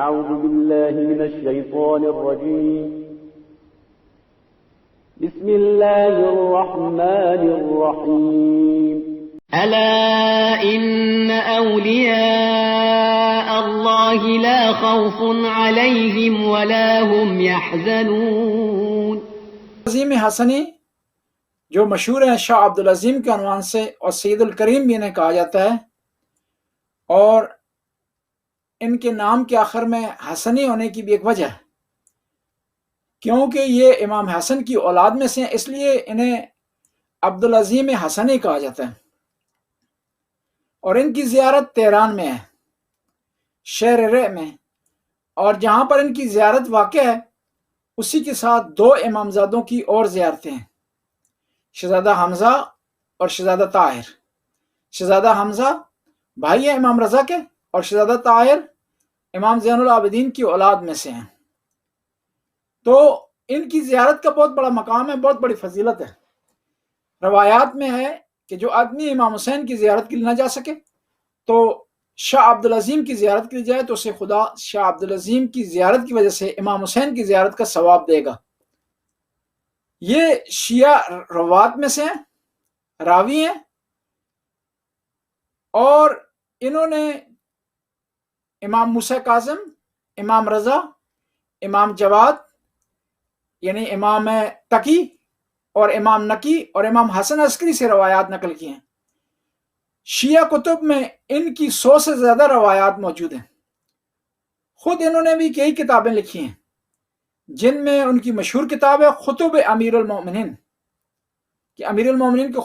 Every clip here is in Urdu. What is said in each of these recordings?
أعوذ بالله من الشيطان الرجيم بسم الله الرحمن الرحيم ألا إن أولياء الله لا خوف عليهم ولا هم يحزنون۔ عظیم حسنی جو مشہور ہے شاہ عبدالعظیم کے عنوان سے اور سید الکریم بھی انہیں کہا جاتا ہے، اور ان کے نام کے آخر میں حسنی ہونے کی بھی ایک وجہ ہے، کیونکہ یہ امام حسن کی اولاد میں سے ہیں، اس لیے انہیں عبدالعظیم حسنی کہا جاتا ہے۔ اور ان کی زیارت تہران میں ہے، شہر رع میں، اور جہاں پر ان کی زیارت واقع ہے اسی کے ساتھ دو امامزادوں کی اور زیارتیں ہیں، شہزادہ حمزہ اور شہزادہ طاہر۔ شہزادہ حمزہ بھائی ہیں امام رضا کے، اور شہزادہ طاہر امام زین العابدین کی اولاد میں سے ہیں۔ تو ان کی زیارت کا بہت بڑا مقام ہے، بہت بڑی فضیلت ہے۔ روایات میں ہے کہ جو آدمی امام حسین کی زیارت کے لیے نہ جا سکے تو شاہ عبدالعظیم کی زیارت کے لیے جائے تو اسے خدا شاہ عبدالعظیم کی زیارت کی وجہ سے امام حسین کی زیارت کا ثواب دے گا۔ یہ شیعہ روات میں سے ہیں، راوی ہیں، اور انہوں نے امام موسیٰ کاظم، امام رضا، امام جواد یعنی امام تقی اور امام نقی اور امام حسن عسکری سے روایات نقل کی ہیں۔ شیعہ کتب میں ان کی 100 سے زیادہ روایات موجود ہیں۔ خود انہوں نے بھی کئی کتابیں لکھی ہیں، جن میں ان کی مشہور کتاب ہے خطب امیر المومنین، کہ امیر المومنین کے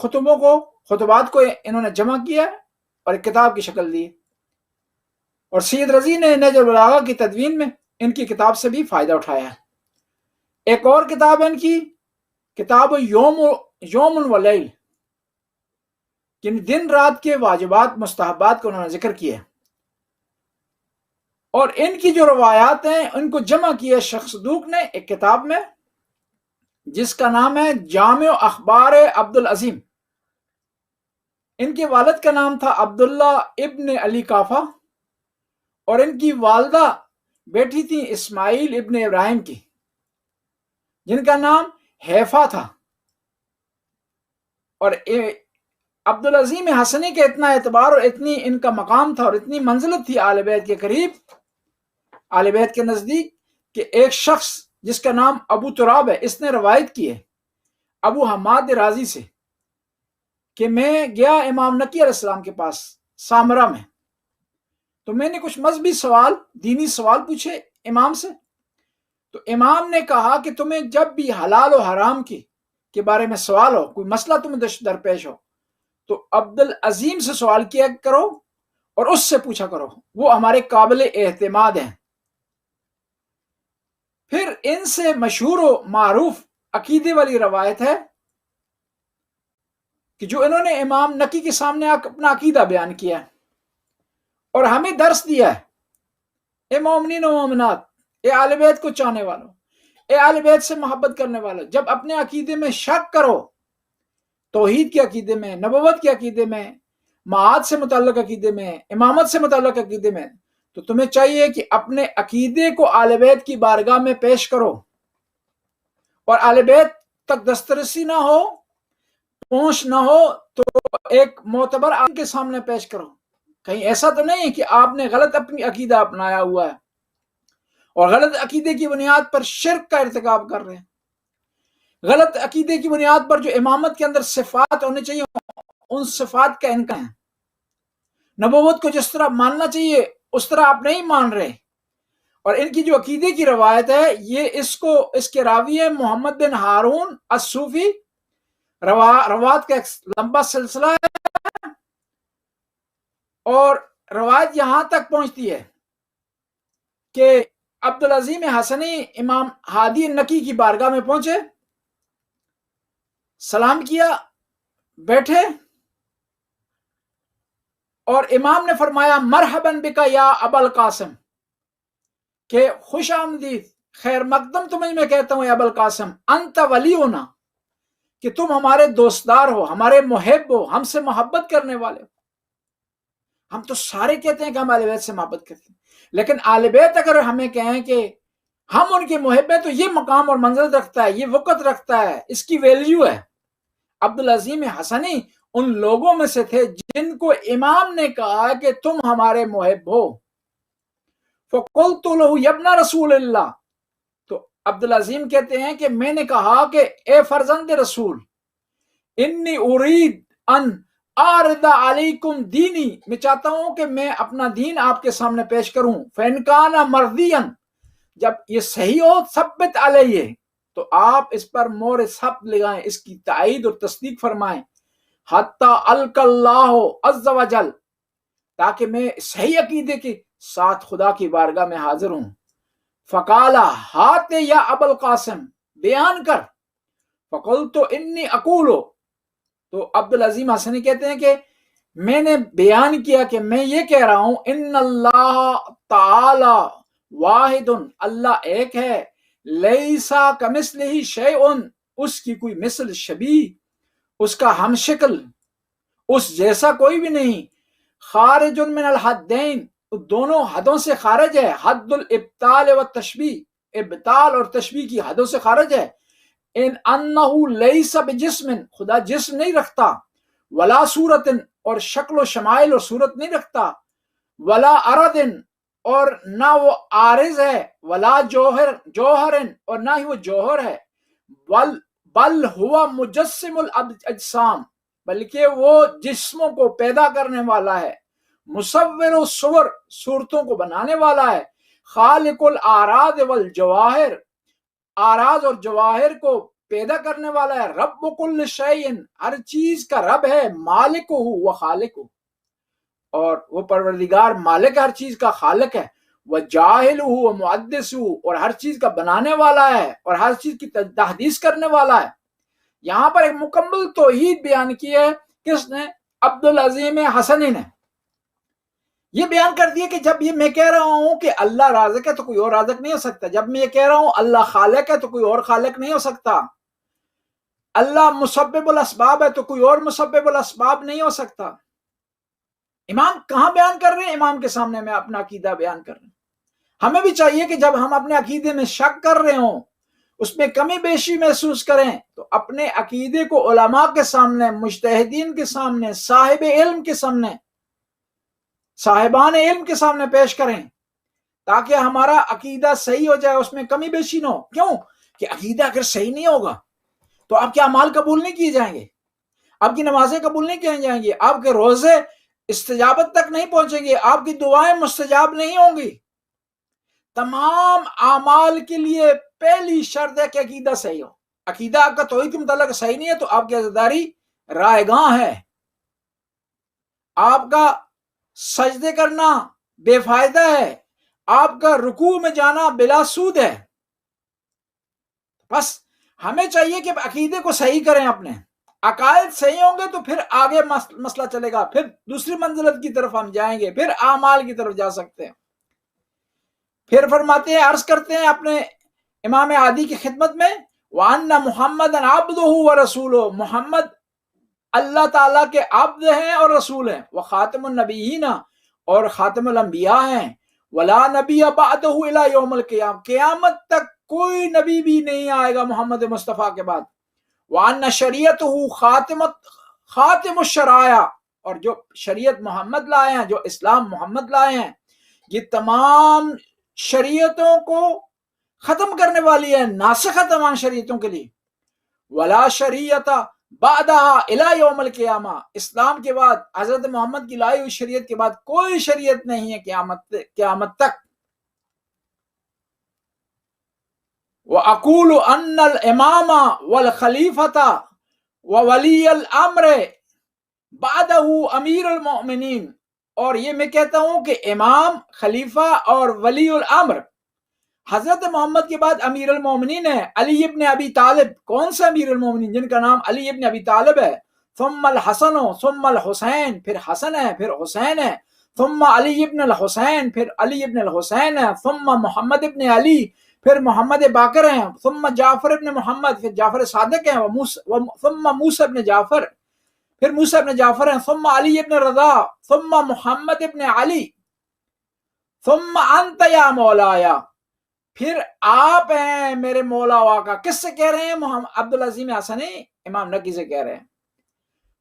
خطبات کو انہوں نے جمع کیا اور ایک کتاب کی شکل دی، اور سید رضی نے نہج البلاغہ کی تدوین میں ان کی کتاب سے بھی فائدہ اٹھایا ہے۔ ایک اور کتاب ہے ان کی کتاب یوم و لیل، یعنی دن رات کے واجبات مستحبات کو انہوں نے ذکر کیا ہے، اور ان کی جو روایات ہیں ان کو جمع کیا شیخ صدوق نے ایک کتاب میں، جس کا نام ہے جامع اخبار عبدالعظیم۔ ان کے والد کا نام تھا عبداللہ ابن علی کافہ، اور ان کی والدہ بیٹی تھی اسماعیل ابن ابراہیم کی، جن کا نام حیفا تھا۔ اور عبدالعظیم حسنی کا اتنا اعتبار اور اتنی ان کا مقام تھا اور اتنی منزلت تھی آل بیت کے قریب، آل بیت کے نزدیک، کہ ایک شخص جس کا نام ابو تراب ہے، اس نے روایت کی ہے ابو حماد رازی سے کہ میں گیا امام نقی علیہ السلام کے پاس سامرہ میں، تو میں نے کچھ مذہبی سوال، دینی سوال پوچھے امام سے، تو امام نے کہا کہ تمہیں جب بھی حلال و حرام کے بارے میں سوال ہو، کوئی مسئلہ تمہیں درپیش ہو، تو عبدالعظیم سے سوال کیا کرو اور اس سے پوچھا کرو، وہ ہمارے قابل اعتماد ہیں۔ پھر ان سے مشہور و معروف عقیدے والی روایت ہے کہ جو انہوں نے امام نقی کے سامنے اپنا عقیدہ بیان کیا اور ہمیں درس دیا ہے، اے مومنین و مومنات، اے آل بیت کو چاہنے والوں، اے آل بیت سے محبت کرنے والوں، جب اپنے عقیدے میں شک کرو، توحید کے عقیدے میں، نبوت کے عقیدے میں، معاد سے متعلق عقیدے میں، امامت سے متعلق عقیدے میں، تو تمہیں چاہیے کہ اپنے عقیدے کو آل بیت کی بارگاہ میں پیش کرو، اور آل بیت تک دسترسی نہ ہو، پہنچ نہ ہو تو ایک معتبر عالم کے سامنے پیش کرو۔ کہیں ایسا تو نہیں ہے کہ آپ نے غلط اپنی عقیدہ اپنایا ہوا ہے اور غلط عقیدے کی بنیاد پر شرک کا ارتکاب کر رہے ہیں، غلط عقیدے کی بنیاد پر جو امامت کے اندر صفات ہونے چاہیے ان صفات کا انکار ہے، نبوت کو جس طرح ماننا چاہیے اس طرح آپ نہیں مان رہے۔ اور ان کی جو عقیدے کی روایت ہے، یہ اس کے راوی ہے محمد بن ہارون الصوفی، روایت کا ایک لمبا سلسلہ ہے، اور روایت یہاں تک پہنچتی ہے کہ عبدالعظیم حسنی امام ہادی نقی کی بارگاہ میں پہنچے، سلام کیا، بیٹھے، اور امام نے فرمایا مرحبا بک یا ابا القاسم، کہ خوش آمدید، خیر مقدم تمہیں میں کہتا ہوں یا ابا القاسم، انت ولینا، کہ تم ہمارے دوستدار ہو، ہمارے محب ہو، ہم سے محبت کرنے والے ہو۔ ہم تو سارے کہتے ہیں کہ ہم اہل بیت سے محبت کرتے ہیں، لیکن اہل بیت اگر ہمیں کہیں کہ ہم ان کے محب ہیں تو یہ مقام اور منزل رکھتا ہے، یہ وقت رکھتا ہے، اس کی ویلیو ہے۔ عبدالعظیم حسنی ان لوگوں میں سے تھے جن کو امام نے کہا کہ تم ہمارے محب ہو۔ فَقُلْتُ لَهُ يَا ابْنَ رسول اللہ، تو عبدالعظیم کہتے ہیں کہ میں نے کہا کہ اے فرزند رسول، انی ارید ان اعرض علیکم دینی، میں چاہتا ہوں کہ میں اپنا دین آپ کے سامنے پیش کروں۔ فَإِنْ كَانَ مَرْضِيًا، جب یہ صحیح ہو ثبت علیہ، تو آپ اس پر مور ثبت لگائیں، اس کی تائید اور تصدیق فرمائیں۔ حتی الق اللہ عز وجل، تاکہ میں صحیح عقیدے کے ساتھ خدا کی بارگاہ میں حاضر ہوں۔ فقالا ہات یا ابو القاسم، بیان کر۔ فقلت انی اقول، تو عبدالعظیم حسنی کہتے ہیں کہ میں نے بیان کیا کہ میں یہ کہہ رہا ہوں، ان اللہ تعالی واحد، اللہ ایک ہے، لیسا کمثلہ شیء، اس کی کوئی مثل شبیہ، اس کا ہم شکل، اس جیسا کوئی بھی نہیں۔ خارج من الحدین، دونوں حدوں سے خارج ہے، حد الابطال والتشبیہ، ابطال اور تشبیہ کی حدوں سے خارج ہے۔ ان انہ لیس بجسم، خدا جسم نہیں رکھتا، ولا صورت، اور شکل و شمائل اور صورت نہیں رکھتا، ولا ارد، اور نہ وہ عارض ہے، ولا جوہر، اور نہ ہی وہ جوہر ہے، بل ہوا مجسم الاجسام، بلکہ وہ جسموں کو پیدا کرنے والا ہے، مصور الصور، صورتوں کو بنانے والا ہے، خالق الاعراض والجواہر، اعراض اور جواہر کو پیدا کرنے والا ہے، رب کل شیء، ہر چیز کا رب ہے، مالک و خالق، اور وہ پروردگار مالک ہر چیز کا خالق ہے، وجاہل و محدث، اور ہر چیز کا بنانے والا ہے اور ہر چیز کی تحدیث کرنے والا ہے۔ یہاں پر ایک مکمل توحید بیان کی ہے، کس نے؟ عبدالعظیم حسنی نے۔ یہ بیان کر دیا کہ جب یہ میں کہہ رہا ہوں کہ اللہ رازق ہے تو کوئی اور رازق نہیں ہو سکتا، جب میں یہ کہہ رہا ہوں اللہ خالق ہے تو کوئی اور خالق نہیں ہو سکتا، اللہ مسبب الاسباب ہے تو کوئی اور مسبب الاسباب نہیں ہو سکتا۔ امام کہاں بیان کر رہے ہیں؟ امام کے سامنے میں اپنا عقیدہ بیان کر رہے ہیں۔ ہمیں بھی چاہیے کہ جب ہم اپنے عقیدے میں شک کر رہے ہوں، اس میں کمی بیشی محسوس کریں، تو اپنے عقیدے کو علماء کے سامنے، مجتہدین کے سامنے، صاحب علم کے سامنے، صاحبان علم کے سامنے پیش کریں، تاکہ ہمارا عقیدہ صحیح ہو جائے، اس میں کمی بیشی نہ ہو۔ کیوں کہ عقیدہ اگر صحیح نہیں ہوگا تو آپ کے اعمال قبول نہیں کیے جائیں گے، آپ کی نمازیں قبول نہیں کی جائیں گی، آپ کے روزے استجابت تک نہیں پہنچیں گے، آپ کی دعائیں مستجاب نہیں ہوں گی۔ تمام اعمال کے لیے پہلی شرط ہے کہ عقیدہ صحیح ہو۔ عقیدہ آپ کا توحید کے متعلق صحیح نہیں ہے تو آپ کی عزاداری رائے گاں ہے، آپ کا سجدے کرنا بے فائدہ ہے، آپ کا رکوع میں جانا بلا سود ہے۔ بس ہمیں چاہیے کہ عقیدے کو صحیح کریں، اپنے عقائد صحیح ہوں گے تو پھر آگے مسئلہ چلے گا، پھر دوسری منزلت کی طرف ہم جائیں گے، پھر اعمال کی طرف جا سکتے ہیں۔ پھر فرماتے ہیں، عرض کرتے ہیں اپنے امام عادی کی خدمت میں، وَأَنَّ مُحَمَّدًا عَبْدُهُ وَرَسُولُهُ، محمد اللہ تعالیٰ کے عبد ہیں اور رسول ہیں، وَخَاتِمُ النَّبِيِّينَ، اور خاتم الانبیاء ہیں، وَلَا نَبِيَّ بَعْدَهُ إِلَى يَوْمِ الْقِيَامَةِ، قیامت تک کوئی نبی بھی نہیں آئے گا محمد مصطفیٰ کے بعد۔ وَأَنَّ شَرِيَتُهُ خاتم الشرائع، اور جو شریعت محمد لائے ہیں، جو اسلام محمد لائے ہیں، یہ تمام شریعتوں کو ختم کرنے والی ہے، ناسخ ہے تمام شریعتوں کے لیے۔ وَلَا شَرِيَّةَ بَعْدَهَا إِلَى يَوْمِ الْقِيَامَةِ، اسلام کے بعد، حضرت محمد کی لائی ہوئی شریعت کے بعد کوئی شریعت نہیں ہے قیامت تک۔ وَأَقُولُ أَنَّ الْإِمَامَ وَالْخَلِيفَةَ وَوَلِيَّ الْأَمْرِ بَعْدَهُ أَمِيرُ الْمُؤْمِنِينَ، اور یہ میں کہتا ہوں کہ امام، خلیفہ اور ولی الامر حضرت محمد کے بعد امیر المومنین ہے علی ابن ابی طالب۔ کون سے امیر المومنین؟ جن کا نام علی ابن ابی طالب ہے۔ ثم الحسن، ثم الحسین، پھر حسن ہے، پھر حسین ہے، ثم علی ابن الحسین، پھر علی ابن الحسین ہے، ثم محمد ابن علی، پھر محمد باقر ہیں، ثم جعفر ابن محمد، پھر جعفر صادق ہیں، ثم موسیٰ ابن جعفر، پھر موسیٰ ابن جعفر ہیں، ثم علی ابن رضا، ثم محمد ابن علی، ثم انت یا مولایا، پھر آپ ہیں میرے مولا و آقا. کس سے کہہ رہے ہیں؟ محمد عبدالعظیم حسنی امام نقی سے کہہ رہے ہیں.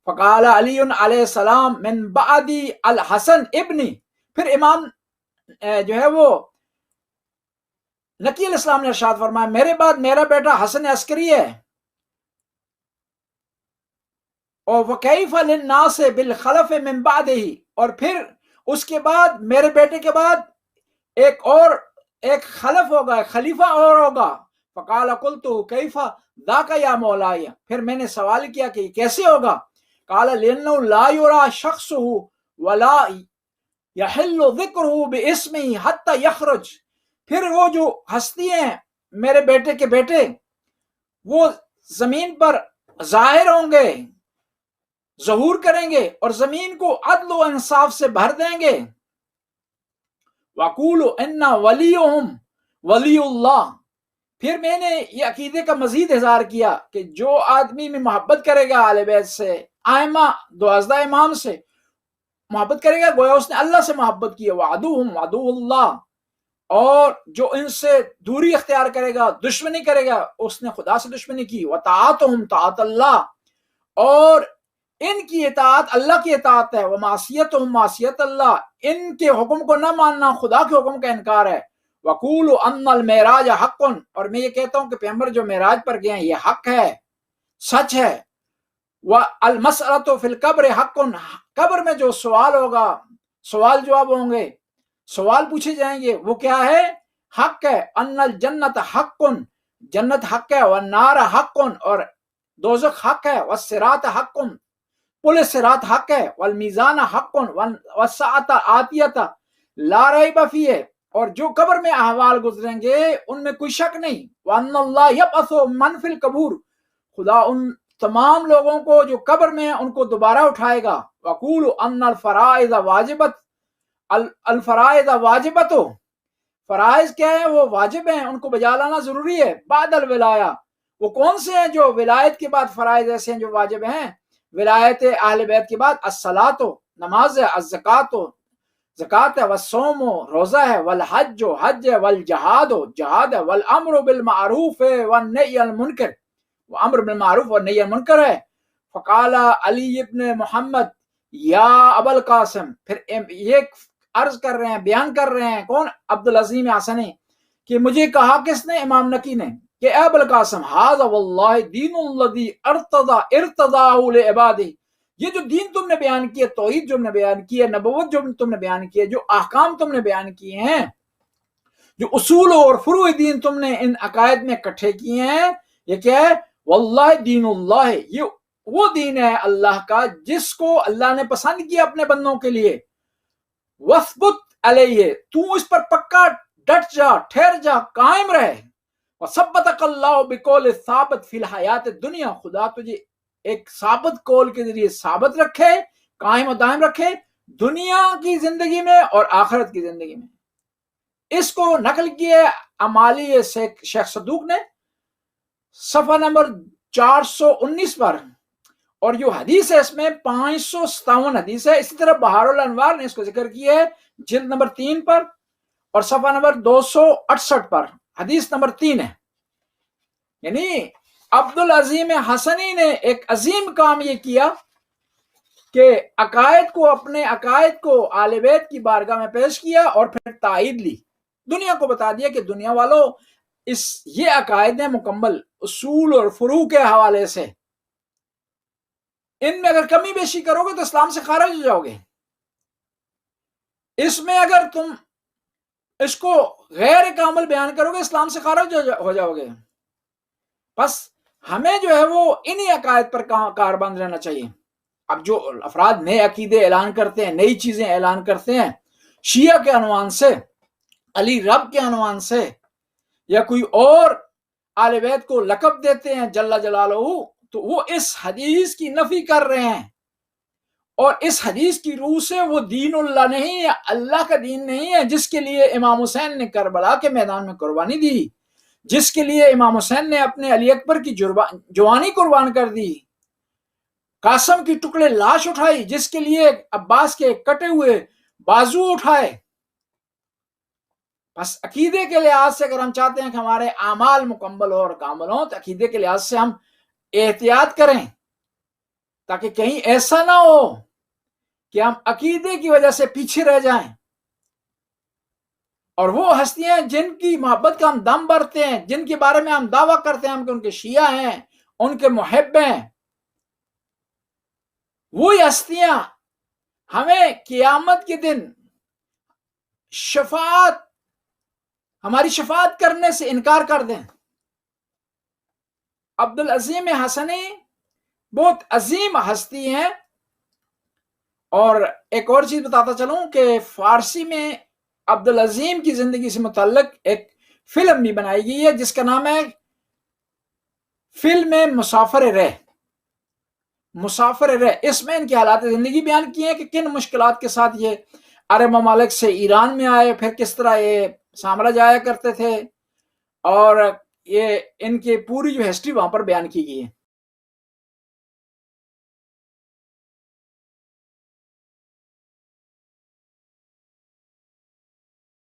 فقال علی علیہ السلام من بعدی الحسن ابنی، پھر امام جو ہے وہ نقی علیہ السلام نے ارشاد فرمایا میرے بعد میرا بیٹا حسن عسکری ہے. اور وکیف للناس بالخلف من بعدہ، اور پھر اس کے بعد میرے بیٹے کے بعد ایک خلف ہوگا، ایک خلیفہ اور ہوگا. فقال قلت کیف ذاک یا مولاي، پھر میں نے سوال کیا کہ یہ کیسے ہوگا؟ قال لانه لا يرى شخصه ولا يحل ذکره باسمه حتى يخرج، پھر وہ جو ہستی ہیں میرے بیٹے کے بیٹے وہ زمین پر ظاہر ہوں گے، ظہور کریں گے اور زمین کو عدل و انصاف سے بھر دیں گے. وَقُولُ إِنَّ وَلِيُّهُمْ وَلِيُّ اللَّهِ، پھر میں نے یہ عقیدے کا مزید اظہار کیا کہ جو آدمی میں محبت کرے گا اہل بیت سے، ائمہ 12 امام سے محبت کرے گا گویا اس نے اللہ سے محبت کی ہے. وَعَدُوهُمْ عَدُوُّ اللَّهِ، اور جو ان سے دوری اختیار کرے گا، دشمنی کرے گا، اس نے خدا سے دشمنی کی. وَطَاعَتُهُمْ طاعت اللہ، اور ان کی اطاعت اللہ کی اطاعت ہے. وَمَعْصِيَتُهُمْ معصیت اللہ، ان کے حکم کو نہ ماننا خدا کے حکم کا انکار ہے. وَقُولُ أَنَّ الْمِعْرَاجَ حَقٌّ، اور میں یہ کہتا ہوں کہ پیغمبر جو معراج پر گئے ہیں یہ حق ہے، سچ ہے. وَالْمَسْأَلَةُ فِي الْقَبْرِ حَقٌّ، قبر میں جو سوال ہوگا، سوال جواب ہوں گے، سوال پوچھے جائیں گے، وہ کیا ہے؟ حق ہے. أَنَّ الْجَنَّةَ حَقٌّ، جنت حق ہے. وَالنَّارَ حَقٌّ، اور دوزخ حق ہے. وَالصِّرَاطَ حَقٌّ، پل صراط حق ہے. والمیزان حق والساعۃ آتیۃ لا ریب فیہ، اور جو قبر میں احوال گزریں گے ان میں کوئی شک نہیں. وان اللہ یبعث من فی القبور، خدا ان تمام لوگوں کو جو قبر میں ہیں ان کو دوبارہ اٹھائے گا. وقول ان الفرائض واجبت، الفرائض واجبت، فرائض کیا ہے؟ وہ واجب ہیں، ان کو بجا لانا ضروری ہے. بعد الولایہ، وہ کون سے ہیں جو ولایت کے بعد فرائض ایسے ہیں جو واجب ہیں؟ ولایت اہل بیت کے بعد الصلاۃ، نماز ہے. الزکات، زکات ہے. والصوم، روزہ ہے. والحج، حج ہے. والجہاد، جہاد ہے. والامر بالمعروف والنہی عن المنکر، وہ امر بالمعروف اور نہی عن المنکر ہے. فقال علی ابن محمد یا ابا القاسم، پھر یہ عرض کر رہے ہیں، بیان کر رہے ہیں کون؟ عبدالعظیم حسنی، کہ مجھے کہا کس نے؟ امام نقی نے، کہ اے ابو القاسم ھذا واللہ دین الذی ارتضاہ لعبادہ، یہ جو دین تم نے بیان کیا، توحید جو تم نے بیان کی ہے، نبوت جو تم نے بیان کی ہے، جو احکام تم نے بیان کیے ہیں، جو اصول اور فروع دین تم نے ان عقائد میں اکٹھے کیے ہیں، یہ کیا ہے؟ واللہ دین اللہ، یہ وہ دین ہے اللہ کا جس کو اللہ نے پسند کیا اپنے بندوں کے لیے. وثبت علیہ، تو اس پر پکا ڈٹ جا، ٹھہر جا، قائم رہے. وثبتک اللہ بقول ثابت فی الحیات الدنیا، خدا تجھے ایک ثابت قول کے ذریعے ثابت رکھے، قائم و دائم رکھے دنیا کی زندگی میں اور آخرت کی زندگی میں. اس کو نقل کیے امالی شیخ صدوق نے صفحہ نمبر 419 پر، اور جو حدیث ہے اس میں 557 حدیث ہے. اسی طرح بہار الانوار نے اس کو ذکر کیا ہے جلد نمبر 3 پر اور صفحہ نمبر 268 پر، حدیث نمبر 3 ہے. یعنی عبدالعظیم حسنی نے ایک عظیم کام یہ کیا کہ عقائد کو، اپنے عقائد کو آل بیت کی بارگاہ میں پیش کیا اور پھر تائید لی، دنیا کو بتا دیا کہ دنیا والوں یہ عقائد ہیں مکمل اصول اور فروع کے حوالے سے، ان میں اگر کمی بیشی کرو گے تو اسلام سے خارج ہو جاؤ گے، اس میں اگر تم اس کو غیر کامل بیان کرو گے اسلام سے خارج ہو جاؤ گے. بس ہمیں جو ہے وہ انہی عقائد پر کاربند رہنا چاہیے. اب جو افراد نئے عقیدے اعلان کرتے ہیں، نئی چیزیں اعلان کرتے ہیں شیعہ کے عنوان سے، علی رب کے عنوان سے، یا کوئی اور آل بیت کو لقب دیتے ہیں جل جلالہ، تو وہ اس حدیث کی نفی کر رہے ہیں، اور اس حدیث کی روح سے وہ دین اللہ نہیں ہے، اللہ کا دین نہیں ہے جس کے لیے امام حسین نے کربلا کے میدان میں قربانی دی، جس کے لیے امام حسین نے اپنے علی اکبر کی جوانی قربان کر دی، قاسم کی ٹکڑے لاش اٹھائی، جس کے لیے عباس کے کٹے ہوئے بازو اٹھائے. بس عقیدے کے لحاظ سے اگر ہم چاہتے ہیں کہ ہمارے اعمال مکمل ہو اور کامل ہوں تو عقیدے کے لحاظ سے ہم احتیاط کریں، تاکہ کہیں ایسا نہ ہو کہ ہم عقیدے کی وجہ سے پیچھے رہ جائیں، اور وہ ہستیاں جن کی محبت کا ہم دم بھرتے ہیں، جن کے بارے میں ہم دعویٰ کرتے ہیں ہم کہ ان کے شیعہ ہیں، ان کے محب ہیں، وہی ہستیاں ہمیں قیامت کے دن ہماری شفاعت کرنے سے انکار کر دیں۔ عبدالعظیم حسنی بہت عظیم ہستی ہیں، اور ایک اور چیز بتاتا چلوں کہ فارسی میں عبدالعظیم کی زندگی سے متعلق ایک فلم بھی بنائی گئی ہے جس کا نام ہے فلم مسافر رہ۔ اس میں ان کی حالات زندگی بیان کی ہیں کہ کن مشکلات کے ساتھ یہ عرب ممالک سے ایران میں آئے، پھر کس طرح یہ سامراج آیا کرتے تھے، اور یہ ان کی پوری جو ہسٹری وہاں پر بیان کی گئی ہے۔